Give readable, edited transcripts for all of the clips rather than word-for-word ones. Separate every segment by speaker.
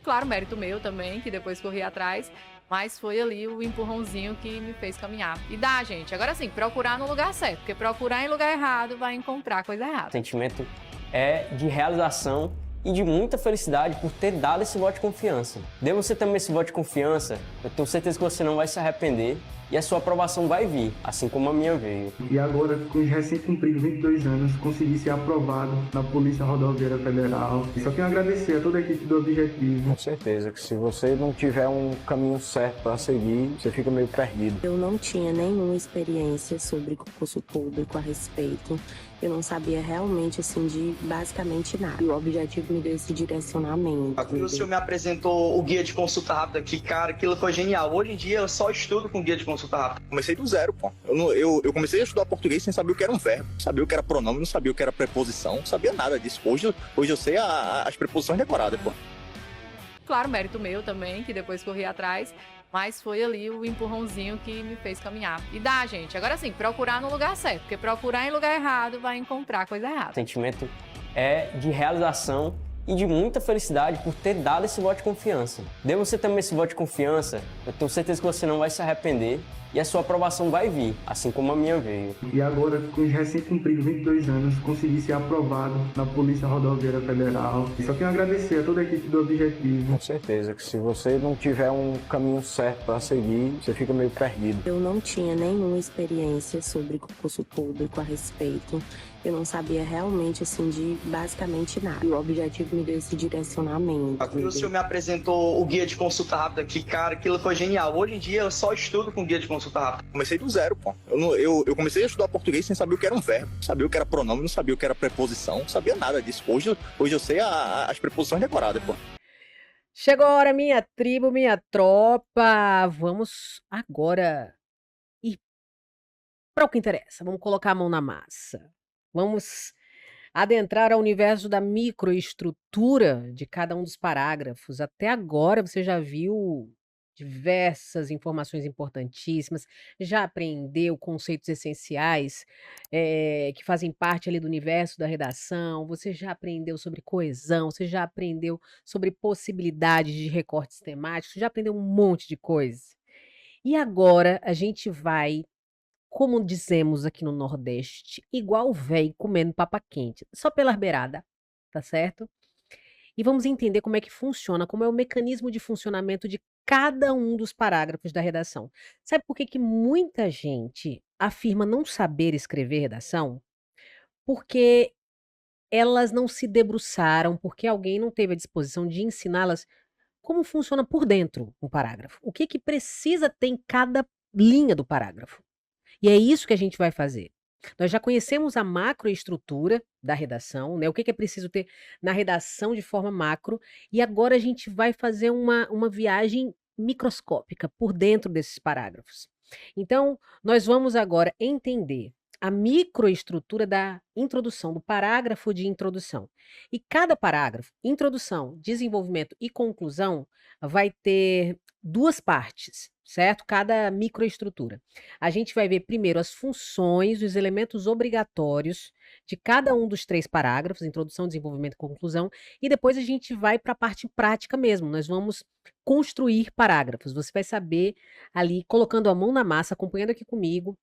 Speaker 1: Claro, mérito meu também, que depois corri atrás, mas foi ali o empurrãozinho que me fez caminhar. E dá, gente. Agora sim, procurar no lugar certo, porque procurar em lugar errado vai encontrar coisa
Speaker 2: O
Speaker 1: errada.
Speaker 2: sentimento é de realização e de muita felicidade por ter dado esse voto de confiança. Dê você também esse voto de confiança, eu tenho certeza que você não vai se arrepender e a sua aprovação vai vir, assim como a minha veio.
Speaker 3: E agora, com os recém-cumpridos 22 anos, consegui ser aprovado na Polícia Rodoviária Federal. Só tenho a agradecer a toda a equipe do Objetivo.
Speaker 4: Com certeza que se você não tiver um caminho certo para seguir, você fica meio perdido.
Speaker 5: Eu não tinha nenhuma experiência sobre concurso público a respeito. Eu não sabia realmente, assim, de basicamente nada. E o Objetivo me deu esse direcionamento.
Speaker 6: O senhor me apresentou o guia de consulta rápida, que, cara, aquilo foi genial. Hoje em dia eu só estudo com guia de consulta rápida.
Speaker 7: Comecei do zero, pô. Eu comecei a estudar português sem saber o que era um verbo, sabia o que era pronome, não sabia o que era preposição, não sabia nada disso. Hoje eu sei as preposições decoradas, pô.
Speaker 1: Claro, mérito meu também, que depois corri atrás, mas foi ali o empurrãozinho que me fez caminhar. E dá, gente. Agora sim, procurar no lugar certo, porque procurar em lugar errado vai encontrar coisa errada.
Speaker 2: O sentimento é de realização e de muita felicidade por ter dado esse voto de confiança. Dê você também esse voto de confiança, eu tenho certeza que você não vai se arrepender e a sua aprovação vai vir, assim como a minha veio.
Speaker 3: E agora, com os recém-cumpridos 22 anos, consegui ser aprovado na Polícia Rodoviária Federal. Só tenho a agradecer a toda a equipe do Objetivo.
Speaker 4: Com certeza que se você não tiver um caminho certo para seguir, você fica meio perdido.
Speaker 5: Eu não tinha nenhuma experiência sobre concurso público a respeito. Eu não sabia realmente, assim, de basicamente nada. E o Objetivo me deu esse direcionamento.
Speaker 6: O senhor me apresentou o guia de consulta rápida, que, cara, aquilo foi genial. Hoje em dia eu só estudo com guia de consulta rápida.
Speaker 7: Comecei do zero, pô. Eu comecei a estudar português sem saber o que era um verbo, não sabia o que era pronome, não sabia o que era preposição, não sabia nada disso. Hoje eu sei as preposições decoradas, pô.
Speaker 8: Chegou a hora, minha tribo, minha tropa. Vamos agora ir para o que interessa. Vamos colocar a mão na massa. Vamos adentrar ao universo da microestrutura de cada um dos parágrafos. Até agora você já viu diversas informações importantíssimas, já aprendeu conceitos essenciais, que fazem parte ali do universo da redação, você já aprendeu sobre coesão, você já aprendeu sobre possibilidades de recortes temáticos, já aprendeu um monte de coisa. E agora a gente vai, como dizemos aqui no Nordeste, igual o véi comendo papa quente, só pela beirada, tá certo? E vamos entender como é que funciona, como é o mecanismo de funcionamento de cada um dos parágrafos da redação. Sabe por que que muita gente afirma não saber escrever redação? Porque elas não se debruçaram, porque alguém não teve a disposição de ensiná-las como funciona por dentro um parágrafo. O que que precisa ter em cada linha do parágrafo. E é isso que a gente vai fazer. Nós já conhecemos a macroestrutura da redação, né? O que que é preciso ter na redação de forma macro, e agora a gente vai fazer uma viagem microscópica por dentro desses parágrafos. Então, nós vamos agora entender a microestrutura da introdução, do parágrafo de introdução. E cada parágrafo, introdução, desenvolvimento e conclusão, vai ter duas partes, certo? Cada microestrutura. A gente vai ver primeiro as funções, os elementos obrigatórios de cada um dos 3 parágrafos, introdução, desenvolvimento e conclusão, e depois a gente vai para a parte prática mesmo. Nós vamos construir parágrafos. Você vai saber ali, colocando a mão na massa, acompanhando aqui comigo,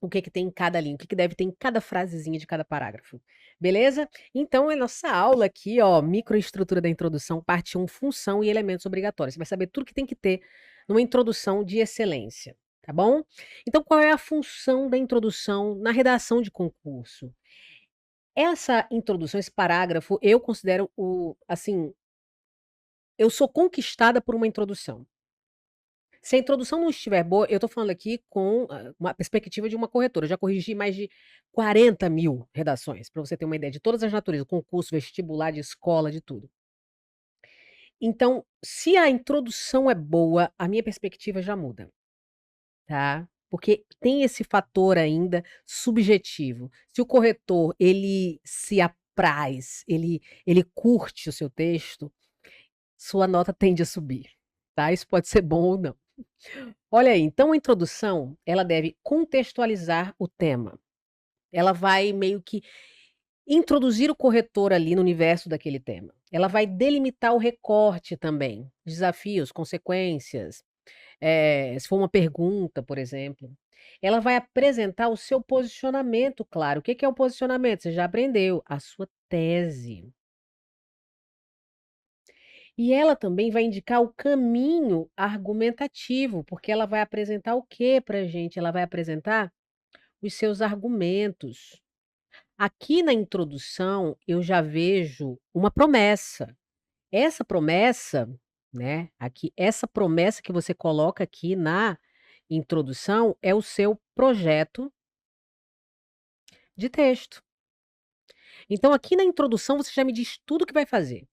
Speaker 8: o que que tem em cada linha, o que que deve ter em cada frasezinha de cada parágrafo. Beleza? Então, é nossa aula aqui, ó, microestrutura da introdução, parte 1, função e elementos obrigatórios. Você vai saber tudo que tem que ter numa introdução de excelência, tá bom? Então, qual é a função da introdução na redação de concurso? Essa introdução, esse parágrafo, eu considero assim, eu sou conquistada por uma introdução. Se a introdução não estiver boa, eu estou falando aqui com uma perspectiva de uma corretora. Eu já corrigi mais de 40.000 redações, para você ter uma ideia de todas as naturezas, concurso, vestibular, de escola, de tudo. Então, se a introdução é boa, a minha perspectiva já muda, tá? Porque tem esse fator ainda subjetivo. Se o corretor, ele se apraz, ele curte o seu texto, sua nota tende a subir, tá? Isso pode ser bom ou não. Olha aí, então a introdução, ela deve contextualizar o tema. Ela vai meio que introduzir o corretor ali no universo daquele tema. Ela vai delimitar o recorte também, desafios, consequências, se for uma pergunta, por exemplo. Ela vai apresentar o seu posicionamento, claro. O que que é o posicionamento? Você já aprendeu, a sua tese. E ela também vai indicar o caminho argumentativo, porque ela vai apresentar o quê pra gente? Ela vai apresentar os seus argumentos. Aqui na introdução, eu já vejo uma promessa. Essa promessa, né, aqui, essa promessa que você coloca aqui na introdução é o seu projeto de texto. Então, aqui na introdução, você já me diz tudo o que vai fazer.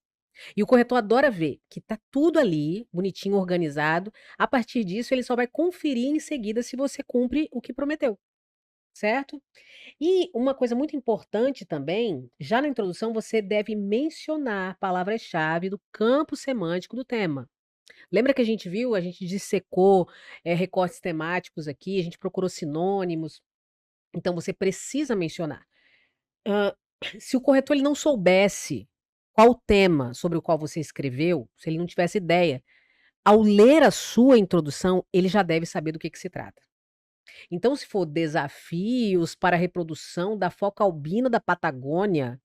Speaker 8: E o corretor adora ver que tá tudo ali, bonitinho, organizado. A partir disso, ele só vai conferir em seguida se você cumpre o que prometeu, certo? E uma coisa muito importante também, já na introdução, você deve mencionar palavras-chave do campo semântico do tema. Lembra que a gente viu, a gente dissecou recortes temáticos aqui, a gente procurou sinônimos. Então, você precisa mencionar. Hã, se o corretor ele não soubesse qual o tema sobre o qual você escreveu, se ele não tivesse ideia, ao ler a sua introdução, ele já deve saber do que se trata. Então, se for desafios para a reprodução da foca albina da Patagônia,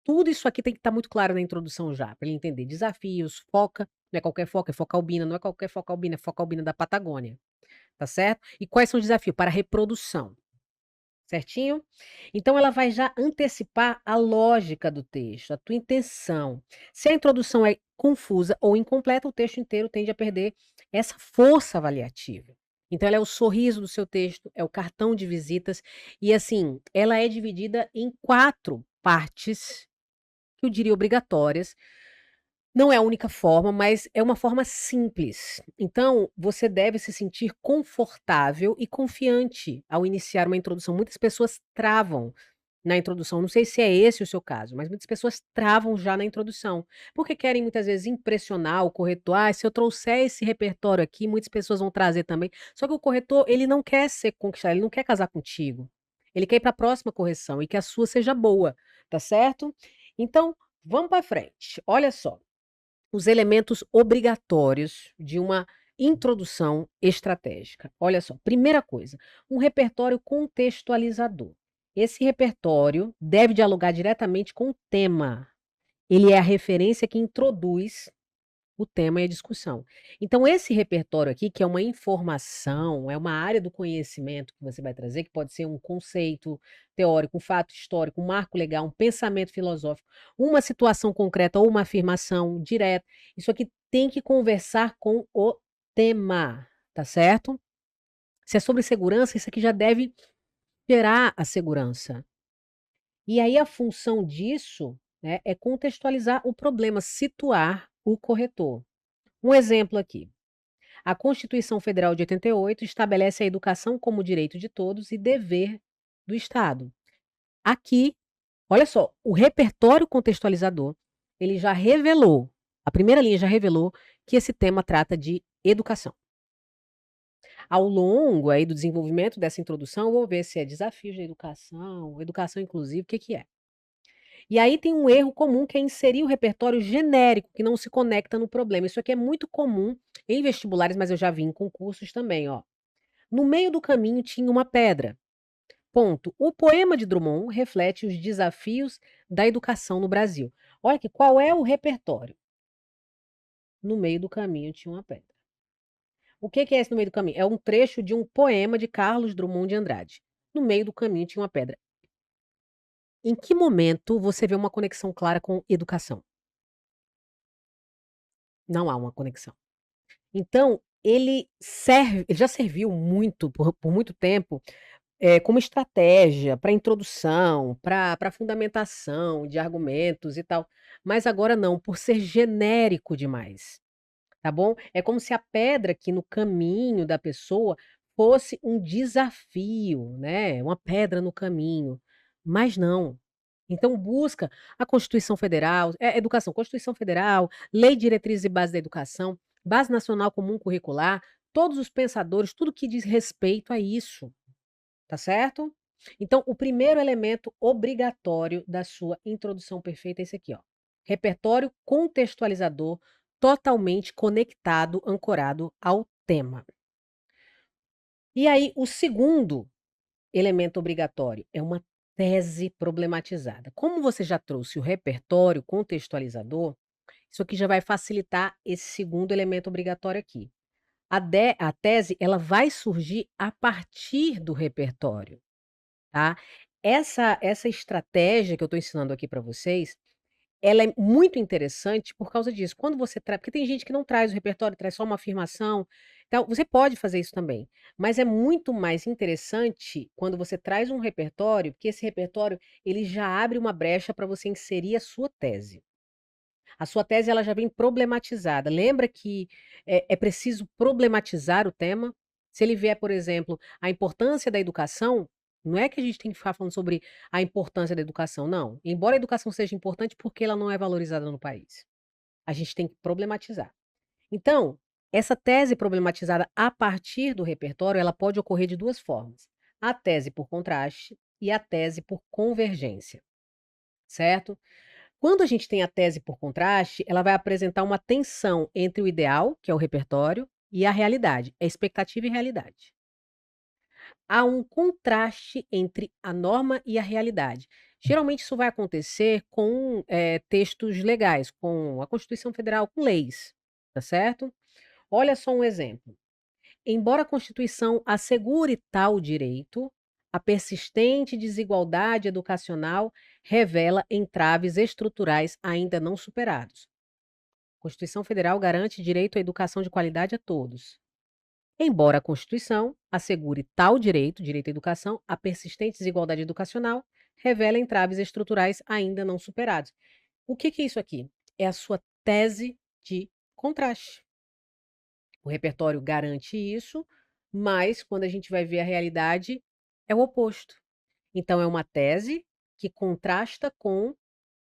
Speaker 8: tudo isso aqui tem que estar muito claro na introdução já, para ele entender. Desafios, foca, não é qualquer foca, é foca albina, não é qualquer foca albina, é foca albina da Patagônia, tá certo? E quais são os desafios? Para a reprodução. Certinho? Então ela vai já antecipar a lógica do texto, a tua intenção. Se a introdução é confusa ou incompleta, o texto inteiro tende a perder essa força avaliativa. Então ela é o sorriso do seu texto, é o cartão de visitas e assim, ela é dividida em 4 partes, que eu diria obrigatórias. Não é a única forma, mas é uma forma simples. Então, você deve se sentir confortável e confiante ao iniciar uma introdução. Muitas pessoas travam na introdução. Não sei se é esse o seu caso, mas muitas pessoas travam já na introdução, porque querem muitas vezes impressionar o corretor. Ah, se eu trouxer esse repertório aqui, muitas pessoas vão trazer também. Só que o corretor, ele não quer ser conquistado, ele não quer casar contigo. Ele quer ir para a próxima correção e que a sua seja boa, tá certo? Então, vamos para frente. Olha só os elementos obrigatórios de uma introdução estratégica. Olha só, primeira coisa, um repertório contextualizador. Esse repertório deve dialogar diretamente com o tema. Ele é a referência que introduz o tema e a discussão. Então, esse repertório aqui, que é uma informação, é uma área do conhecimento que você vai trazer, que pode ser um conceito teórico, um fato histórico, um marco legal, um pensamento filosófico, uma situação concreta ou uma afirmação direta. Isso aqui tem que conversar com o tema, tá certo? Se é sobre segurança, isso aqui já deve gerar a segurança. E aí a função disso, né, é contextualizar o problema, situar o corretor. Um exemplo aqui. A Constituição Federal de 88 estabelece a educação como direito de todos e dever do Estado. Aqui, olha só, o repertório contextualizador, ele já revelou, a primeira linha já revelou que esse tema trata de educação. Ao longo aí do desenvolvimento dessa introdução, eu vou ver se é desafios de educação inclusive, o que que é. E aí tem um erro comum que é inserir o repertório genérico, que não se conecta no problema. Isso aqui é muito comum em vestibulares, mas eu já vi em concursos também, ó. No meio do caminho tinha uma pedra. Ponto. O poema de Drummond reflete os desafios da educação no Brasil. Olha aqui, qual é o repertório? No meio do caminho tinha uma pedra. O que que é esse no meio do caminho? É um trecho de um poema de Carlos Drummond de Andrade. No meio do caminho tinha uma pedra. Em que momento você vê uma conexão clara com educação? Não há uma conexão. Então, ele já serviu muito, por muito tempo, como estratégia para introdução, para fundamentação de argumentos e tal, mas agora não, por ser genérico demais, tá bom? É como se a pedra aqui no caminho da pessoa fosse um desafio, né, uma pedra no caminho, mas não. Então busca a Constituição Federal, educação, Constituição Federal, Lei de Diretrizes e Bases da Educação, Base Nacional Comum Curricular, todos os pensadores, tudo que diz respeito a isso, tá certo? Então, o primeiro elemento obrigatório da sua introdução perfeita é esse aqui, ó. Repertório contextualizador totalmente conectado, ancorado ao tema. E aí, o segundo elemento obrigatório é uma tese problematizada. Como você já trouxe o repertório contextualizador, isso aqui já vai facilitar esse segundo elemento obrigatório aqui. A tese, ela vai surgir a partir do repertório, tá? Essa estratégia que eu estou ensinando aqui para vocês, ela é muito interessante por causa disso. Quando você traz, porque tem gente que não traz o repertório, traz só uma afirmação. Então, você pode fazer isso também. Mas é muito mais interessante quando você traz um repertório, porque esse repertório ele já abre uma brecha para você inserir a sua tese. A sua tese ela já vem problematizada. Lembra que é preciso problematizar o tema? Se ele vier, por exemplo, a importância da educação, não é que a gente tem que ficar falando sobre a importância da educação, não. Embora a educação seja importante, porque ela não é valorizada no país. A gente tem que problematizar. Então, essa tese problematizada a partir do repertório, ela pode ocorrer de duas formas: a tese por contraste e a tese por convergência, certo? Quando a gente tem a tese por contraste, ela vai apresentar uma tensão entre o ideal, que é o repertório, e a realidade, a expectativa e realidade. Há um contraste entre a norma e a realidade. Geralmente isso vai acontecer com textos legais, com a Constituição Federal, com leis, tá certo? Olha só um exemplo. Embora a Constituição assegure tal direito, a persistente desigualdade educacional revela entraves estruturais ainda não superados. A Constituição Federal garante direito à educação de qualidade a todos. Embora a Constituição assegure tal direito, direito à educação, a persistente desigualdade educacional revela entraves estruturais ainda não superados. O que é isso aqui? É a sua tese de contraste. O repertório garante isso, mas quando a gente vai ver a realidade, é o oposto. Então é uma tese que contrasta com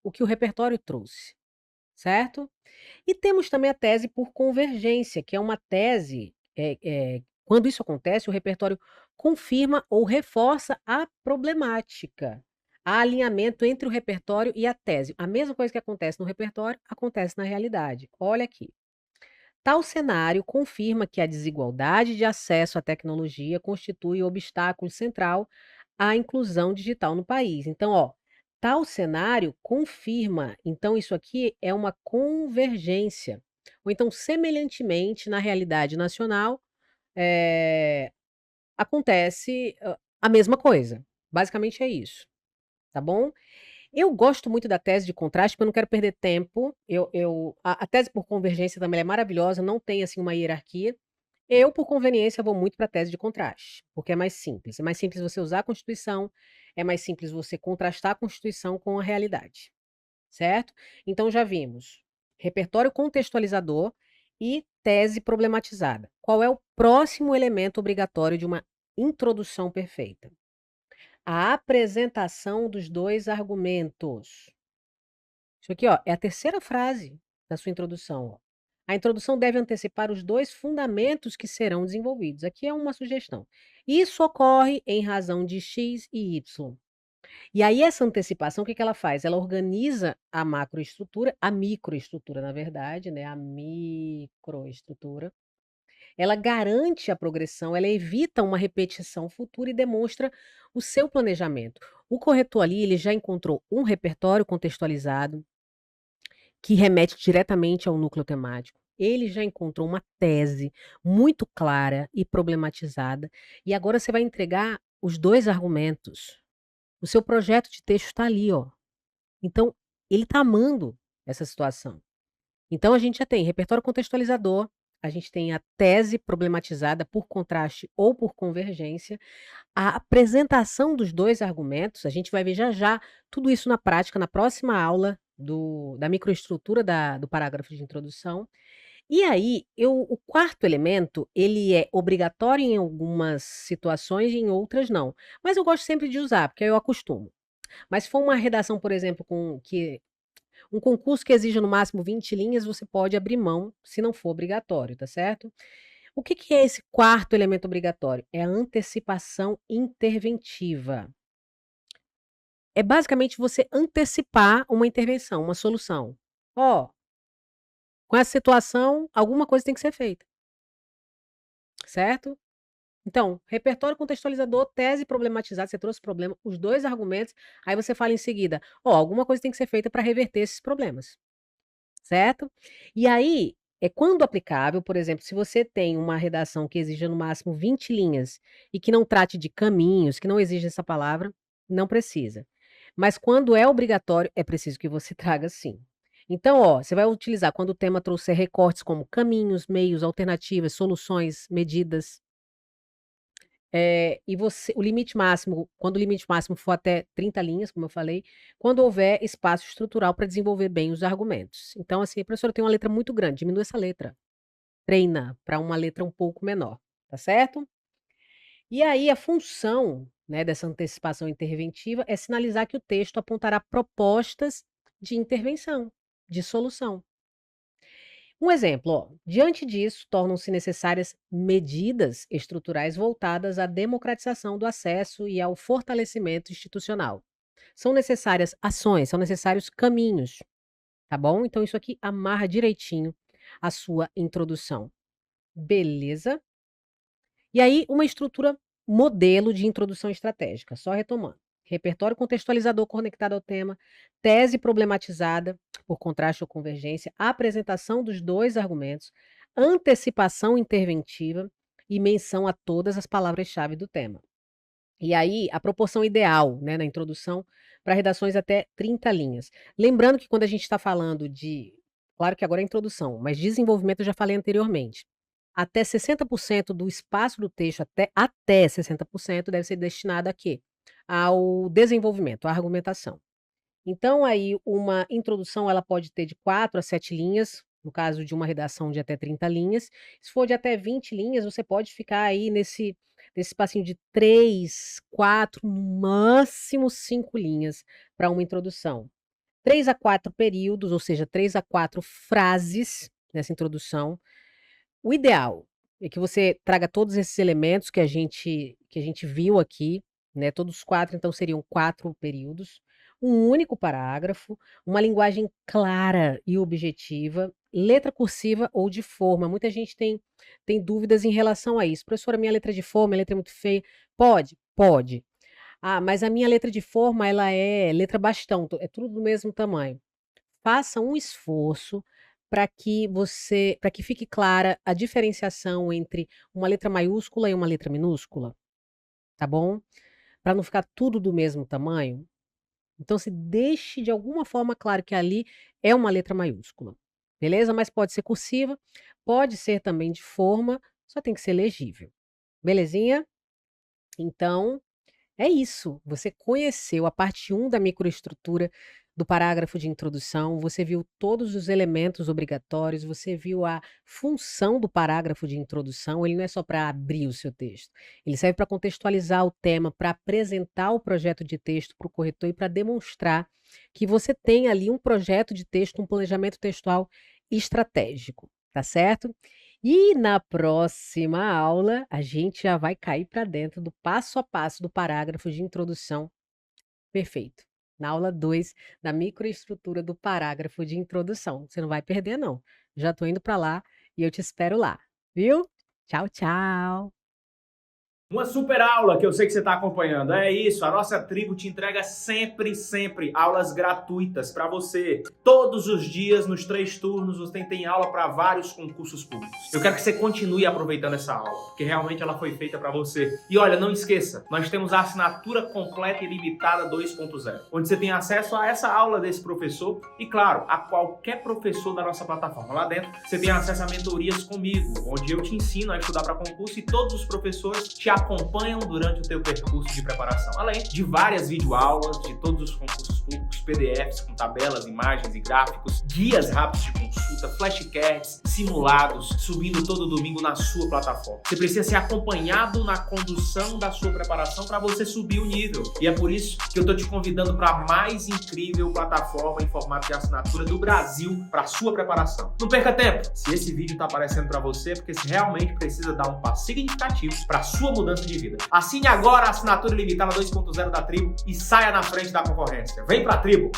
Speaker 8: o que o repertório trouxe, certo? E temos também a tese por convergência, que é uma tese, quando isso acontece, o repertório confirma ou reforça a problemática. Há alinhamento entre o repertório e a tese. A mesma coisa que acontece no repertório, acontece na realidade. Olha aqui. Tal cenário confirma que a desigualdade de acesso à tecnologia constitui o obstáculo central à inclusão digital no país. Então, ó, tal cenário confirma. Então, isso aqui é uma convergência. Ou então, semelhantemente, na realidade nacional, acontece a mesma coisa. Basicamente é isso. Tá bom? Eu gosto muito da tese de contraste, porque eu não quero perder tempo. A tese por convergência também é maravilhosa, não tem assim uma hierarquia. Eu, por conveniência, vou muito para a tese de contraste, porque é mais simples. É mais simples você usar a Constituição, é mais simples você contrastar a Constituição com a realidade, certo? Então já vimos repertório contextualizador e tese problematizada. Qual é o próximo elemento obrigatório de uma introdução perfeita? A apresentação dos dois argumentos. Isso aqui, ó, é a terceira frase da sua introdução, ó. A introdução deve antecipar os dois fundamentos que serão desenvolvidos. Aqui é uma sugestão. Isso ocorre em razão de X e Y. E aí, essa antecipação, o que ela faz? Ela organiza a macroestrutura, a microestrutura, na verdade, né? A microestrutura. Ela garante a progressão, ela evita uma repetição futura e demonstra o seu planejamento. O corretor ali, ele já encontrou um repertório contextualizado que remete diretamente ao núcleo temático. Ele já encontrou uma tese muito clara e problematizada e agora você vai entregar os dois argumentos. O seu projeto de texto está ali, ó. Então, ele está amando essa situação. Então, a gente já tem repertório contextualizador, a gente tem a tese problematizada por contraste ou por convergência, a apresentação dos dois argumentos, a gente vai ver já já tudo isso na prática, na próxima aula da microestrutura do parágrafo de introdução. E aí, o quarto elemento, ele é obrigatório em algumas situações e em outras não. Mas eu gosto sempre de usar, porque aí eu acostumo. Mas se for uma redação, por exemplo, um concurso que exija no máximo 20 linhas, você pode abrir mão, se não for obrigatório, tá certo? O que é esse quarto elemento obrigatório? É a antecipação interventiva. é basicamente você antecipar uma intervenção, uma solução. Ó, com essa situação, alguma coisa tem que ser feita. Certo? Então, repertório contextualizador, tese problematizada, você trouxe problema, os 2 argumentos, aí você fala em seguida, ó, alguma coisa tem que ser feita para reverter esses problemas. Certo? E aí, quando aplicável, por exemplo, se você tem uma redação que exija no máximo 20 linhas e que não trate de caminhos, que não exige essa palavra, não precisa. Mas quando é obrigatório, é preciso que você traga sim. Então, ó, você vai utilizar quando o tema trouxer recortes como caminhos, meios, alternativas, soluções, medidas. E o limite máximo, quando o limite máximo for até 30 linhas, como eu falei, quando houver espaço estrutural para desenvolver bem os argumentos. Então, assim, a professora tem uma letra muito grande, diminui essa letra. Treina para uma letra um pouco menor, tá certo? E aí, a função, né, dessa antecipação interventiva é sinalizar que o texto apontará propostas de intervenção, de solução. Um exemplo, ó, diante disso, tornam-se necessárias medidas estruturais voltadas à democratização do acesso e ao fortalecimento institucional. São necessárias ações, são necessários caminhos, tá bom? Então, isso aqui amarra direitinho a sua introdução. Beleza? E aí, uma estrutura modelo de introdução estratégica, só retomando. Repertório contextualizador conectado ao tema, tese problematizada por contraste ou convergência, apresentação dos 2 argumentos, antecipação interventiva e menção a todas as palavras-chave do tema. E aí, a proporção ideal, né, na introdução para redações até 30 linhas. Lembrando que quando a gente está falando de, claro que agora é introdução, mas desenvolvimento eu já falei anteriormente. Até 60% do espaço do texto, até 60% deve ser destinado a quê? Ao desenvolvimento, à argumentação. Então, aí, uma introdução ela pode ter de 4 a 7 linhas, no caso de uma redação de até 30 linhas. Se for de até 20 linhas, você pode ficar aí nesse espacinho de 3, 4, no máximo 5 linhas para uma introdução. 3 a 4 períodos, ou seja, 3 a 4 frases nessa introdução. O ideal é que você traga todos esses elementos que a gente viu aqui, né? Todos os 4, então seriam 4 períodos, um único parágrafo, uma linguagem clara e objetiva, letra cursiva ou de forma. Muita gente tem dúvidas em relação a isso. Professora, minha letra de forma, minha letra é muito feia. Pode? Pode. Ah, mas a minha letra de forma, ela é letra bastão, é tudo do mesmo tamanho. Faça um esforço para que fique clara a diferenciação entre uma letra maiúscula e uma letra minúscula, tá bom? Para não ficar tudo do mesmo tamanho. Então, se deixe de alguma forma claro que ali é uma letra maiúscula, beleza? Mas pode ser cursiva, pode ser também de forma, só tem que ser legível, belezinha? Então, é isso. Você conheceu a parte 1 da microestrutura do parágrafo de introdução, você viu todos os elementos obrigatórios, você viu a função do parágrafo de introdução. Ele não é só para abrir o seu texto, ele serve para contextualizar o tema, para apresentar o projeto de texto para o corretor e para demonstrar que você tem ali um projeto de texto, um planejamento textual estratégico, tá certo? E na próxima aula, a gente já vai cair para dentro do passo a passo do parágrafo de introdução perfeito. Na aula 2 da microestrutura do parágrafo de introdução. Você não vai perder, não. Já estou indo para lá e eu te espero lá, viu? Tchau, tchau!
Speaker 9: Uma super aula que eu sei que você está acompanhando. É isso, a nossa tribo te entrega sempre aulas gratuitas para você. Todos os dias, nos 3 turnos, você tem aula para vários concursos públicos. Eu quero que você continue aproveitando essa aula, porque realmente ela foi feita para você. E olha, não esqueça, nós temos a assinatura completa e limitada 2.0, onde você tem acesso a essa aula desse professor e, claro, a qualquer professor da nossa plataforma. Lá dentro, você tem acesso a mentorias comigo, onde eu te ensino a estudar para concurso e todos os professores te acompanham durante o teu percurso de preparação, além de várias videoaulas de todos os concursos públicos, PDFs com tabelas, imagens e gráficos, guias rápidos de concurso, consulta, flashcards, simulados, subindo todo domingo na sua plataforma. Você precisa ser acompanhado na condução da sua preparação para você subir o nível. E é por isso que eu tô te convidando para a mais incrível plataforma em formato de assinatura do Brasil para sua preparação. Não perca tempo. Se esse vídeo tá aparecendo para você, é porque você realmente precisa dar um passo significativo para sua mudança de vida. Assine agora a assinatura ilimitada 2.0 da Tribo e saia na frente da concorrência. Vem pra Tribo!